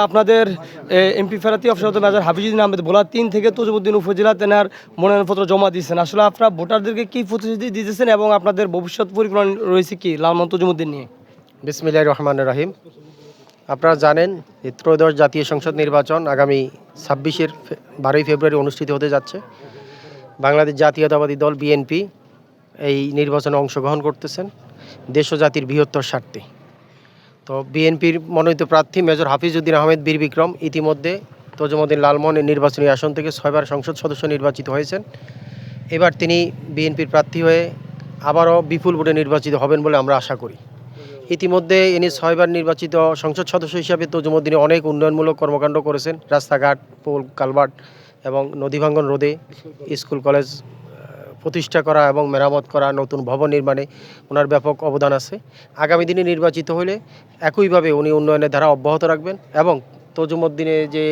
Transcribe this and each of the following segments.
আপনাদের এমপি প্রার্থী অবসরত মেজর হাফিজুদ্দিন আহমেদ ভোলা ৩ থেকে তজুমুদ্দিন উপজেলা তেনার মনোনয়নপত্র জমা দিয়েছেন। আসলে আপনারা ভোটারদেরকে কী প্রতিশ্রুতি দিতেছেন এবং আপনাদের ভবিষ্যৎ পরিকল্পনা রয়েছে কি লালমোহন তজুমুদ্দিন নিয়ে? বিসমিল্লাহির রহমানির রহিম। আপনারা জানেন এই ত্রয়োদশ জাতীয় সংসদ নির্বাচন আগামী 12 ফেব্রুয়ারি অনুষ্ঠিত হতে যাচ্ছে। বাংলাদেশ জাতীয়তাবাদী দল বিএনপি এই নির্বাচনে অংশগ্রহণ করতেছেন দেশ ও জাতির বৃহত্তর স্বার্থে। তো বিএনপির মনোনীত প্রার্থী মেজর হাফিজউদ্দিন আহমেদ বীর বিক্রম ইতিমধ্যে তজুমুদ্দিন লালমোহনের নির্বাচনী আসন থেকে 6বার সংসদ সদস্য নির্বাচিত হয়েছেন। এবার তিনি বিএনপির প্রার্থী হয়ে আবারও বিপুল ভোটে নির্বাচিত হবেন বলে আমরা আশা করি। ইতিমধ্যে ইনি 6বার নির্বাচিত সংসদ সদস্য হিসাবে তজুমুদ্দিনে অনেক উন্নয়নমূলক কর্মকাণ্ড করেছেন। রাস্তাঘাট, পোল, কালভার্ট এবং নদী ভাঙ্গন রোধে, স্কুল কলেজ প্রতিষ্ঠা করা এবং মেরামত করা, নতুন ভবন নির্মাণে ওনার ব্যাপক অবদান আছে। আগামী দিনে নির্বাচিত হলে একইভাবে উনি উন্নয়নের ধারা অব্যাহত রাখবেন এবং তজুমুদ্দিনে যে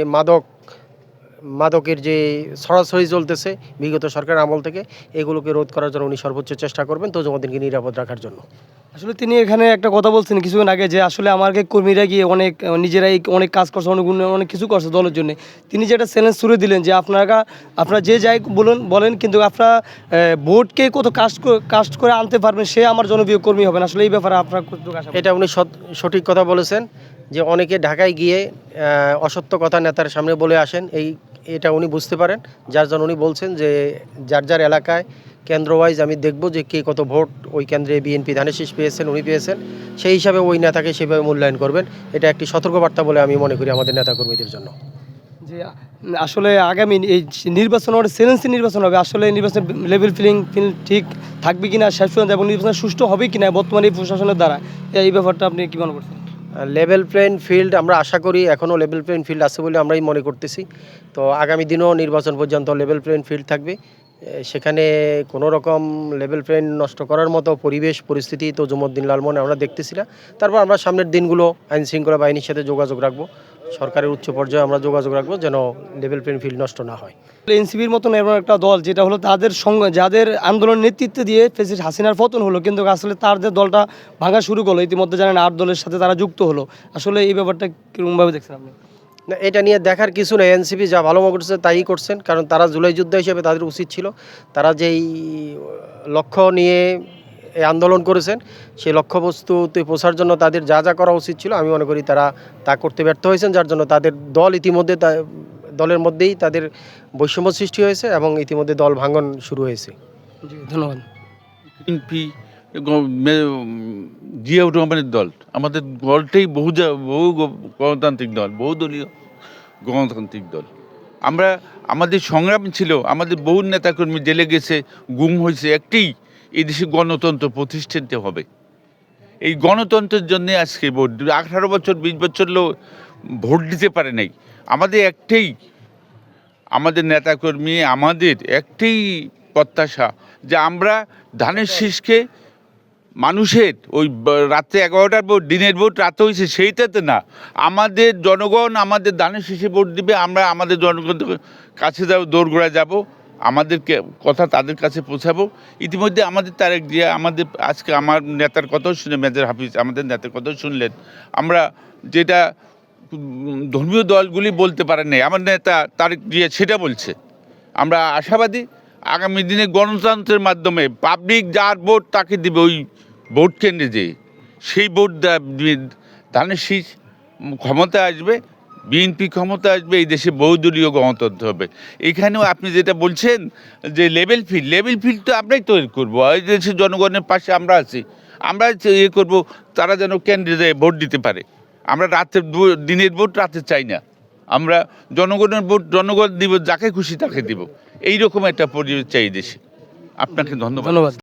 মাদকের যে ছড়াছড়ি চলতেছে বিগত সরকারের আমল থেকে, এগুলোকে রোধ করার জন্য উনি সর্বোচ্চ চেষ্টা করবেন তজুমুদ্দিনকে নিরাপদ রাখার জন্য। আসলে তিনি এখানে একটা কথা বলছেন কিছুক্ষণ আগে যে আসলে আমাকে কর্মীরা গিয়ে নিজেরাই অনেক কাজ করছে, অনেক কিছু করছে দলের জন্য। তিনি যেটা চ্যালেঞ্জ ছুড়ে দিলেন যে আপনারা যে যাই বলেন কিন্তু আপনারা ভোটকে কত কাস্ট করে আনতে পারবেন, সে আমার জনপ্রিয় কর্মী হবেন। আসলে এই ব্যাপারে আপনার এটা উনি সঠিক কথা বলেছেন যে অনেকে ঢাকায় গিয়ে অসত্য কথা নেতার সামনে বলে আসেন, এটা উনি বুঝতে পারেন, যার জন্য উনি বলছেন যে যার এলাকায় কেন্দ্র ওয়াইজ আমি দেখব যে কে কত ভোট ওই কেন্দ্রে বিএনপি ধানের শীষ পেয়েছেন, উনি পেয়েছেন, সেই হিসাবে ওই নেতাকে সেভাবে মূল্যায়ন করবেন। এটা একটি সতর্কবার্তা বলে আমি মনে করি আমাদের নেতাকর্মীদের জন্য। যে আসলে আগামী এই নির্বাচন চ্যালেঞ্জের নির্বাচন হবে, আসলে নির্বাচন লেভেল প্লেইং ফিল্ড ঠিক থাকবে কিনা শেষ পর্যন্ত এবং নির্বাচন সুষ্ঠু হবে কিনা বর্তমানে এই প্রশাসনের দ্বারা, এই ব্যাপারটা আপনি কী মনে করছেন? লেভেল প্লেইং ফিল্ড আমরা আশা করি এখনও লেভেল প্লেইং ফিল্ড আছে বলে আমরাই মনে করতেছি। তো আগামী দিনও নির্বাচন পর্যন্ত লেভেল প্লেইং ফিল্ড থাকবে, সেখানে কোনো রকম লেভেল প্লেইং নষ্ট করার মতো পরিবেশ পরিস্থিতি তজুমুদ্দিন লালমোহনে আমরা দেখতেছি না। তারপর আমরা সামনের দিনগুলো আইন শৃঙ্খলা বাহিনীর সাথে যোগাযোগ রাখবো, সরকারের উচ্চ পর্যায়ে আমরা যোগাযোগ রাখবো যেন লেভেল প্লেইং ফিল্ড নষ্ট না হয়। এনসিপির মতন এমন একটা দল যেটা হলো তাদের সঙ্গে যাদের আন্দোলনের নেতৃত্ব দিয়ে প্রেসিডেন্ট হাসিনার পতন হলো, কিন্তু আসলে তাদের দলটা ভাঙা শুরু করলো, ইতিমধ্যে জানেন 8 দলের সাথে তারা যুক্ত হলো। আসলে এই ব্যাপারটা কীরকমভাবে দেখছেন আপনি? না, এটা নিয়ে দেখার কিছু নেই। এনসিপি যা ভালো করছে তাই করছেন, কারণ তারা জুলাই যুদ্ধ হিসেবে তাদের উচিত ছিল তারা যেই লক্ষ্য নিয়ে এই আন্দোলন করেছেন সেই লক্ষ্যবস্তুতে পৌঁছার জন্য তাদের যা যা করা উচিত ছিল আমি মনে করি তারা তা করতে ব্যর্থ হয়েছেন, যার জন্য তাদের দল ইতিমধ্যে দলের মধ্যেই তাদের বৈষম্য সৃষ্টি হয়েছে এবং ইতিমধ্যে দল ভাঙন শুরু হয়েছে। জি, ধন্যবাদ। বিএনপি জিয়াউর রহমানের দল, আমাদের দলটাই বহু গণতান্ত্রিক দল, বহুদলীয় গণতান্ত্রিক দল। আমাদের সংগ্রাম ছিল, আমাদের বহু নেতাকর্মী জেলে গেছে, গুম হয়েছে, একটাই এদেশে গণতন্ত্র প্রতিষ্ঠিত হবে। এই গণতন্ত্রের জন্যে আজকে ভোট 18 বছর 20 বছর লোক ভোট দিতে পারে নাই। আমাদের নেতাকর্মী আমাদের একটাই প্রত্যাশা যে আমরা ধানের শীষকে মানুষের ওই রাত্রে 11টার ভোট, দিনের ভোট রাতে হয়েছে সেইটাতে না, আমাদের জনগণ আমাদের ধানের শীষে ভোট দিবে, আমরা আমাদের জনগণের কাছে দোরগোড়ায় যাব, আমাদেরকে কথা তাদের কাছে পৌঁছাবো। ইতিমধ্যে আমাদের তারেক জিয়া আজকে আমার নেতার কথাও শুনে মেজর হাফিজ আমাদের নেতার কথাও শুনলেন, আমরা যেটা ধর্মীয় দলগুলি বলতে পারেন নাই, আমার নেতা তারেক জিয়া সেটা বলছে। আমরা আশাবাদী আগামী দিনে গণতন্ত্রের মাধ্যমে পাবলিক যার ভোট তাকে দিবে, ওই ভোট কেন্দ্রে যেয়ে সেই ভোট ধানের শীষ ক্ষমতা আসবে, বিএনপি ক্ষমতা আসবে, এই দেশে বহুদলীয় গণতন্ত্র হবে। এখানেও আপনি যেটা বলছেন যে লেভেল ফিল্ড তো আমরাই তৈরি করবো, এই দেশের জনগণের পাশে আমরা আছি, আমরা করব তারা যেন কেন্দ্রে যেয়ে ভোট দিতে পারে। আমরা দিনের ভোট রাতে চাই না, আমরা জনগণের ভোট জনগণ দিব, যাকে খুশি তাকে দিব, এইরকম একটা পরিবেশ চাই দেশে। আপনাকে ধন্যবাদ।